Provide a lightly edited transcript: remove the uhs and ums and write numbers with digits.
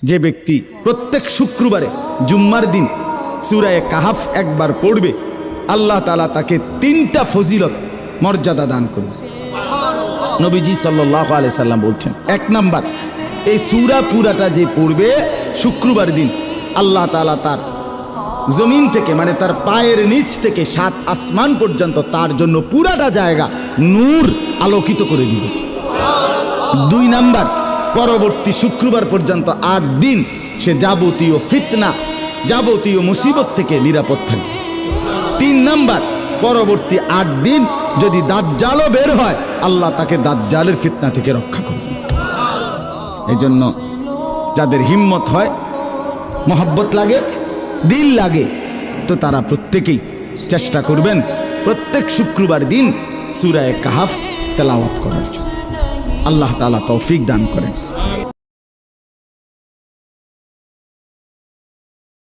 যে ব্যক্তি প্রত্যেক শুক্রবারে জুম্মার দিন সূরা কাহাফ একবার পড়বে, আল্লাহ তাআলা তাকে 3টা ফজিলত মর্যাদা দান করবে। নবীজি সাল্লাল্লাহু আলাইহি সাল্লাম বলছেন, 1 নাম্বার, এই সূরা পুরাটা যে পড়বে শুক্রবার দিন, আল্লাহ তাআলা তার জমিন থেকে মানে তার পায়ের নিচ থেকে 7 আসমান পর্যন্ত তার জন্য পুরাটা জায়গা নূর আলোকিত করে দিবে। 2 নাম্বার, পরবর্তী শুক্রবার পর্যন্ত 8 দিন সে যাবতীয় ফিতনা, যাবতীয় মুসিবত থেকে নিরাপদ থাকবে। 3 নাম্বার, পরবর্তী 8 দিন যদি দাজ্জালও বের হয়, আল্লাহ তাকে দাজ্জালের ফিতনা থেকে রক্ষা করবে। এই জন্য যাদের হিম্মত হয়, মহব্বত লাগে, দিল লাগে, তো তারা প্রত্যেকেই চেষ্টা করবেন প্রত্যেক শুক্রবার দিন সূরা কাহাফ তেলাওয়াত করার। আল্লাহ তাআলা তৌফিক দান করেন।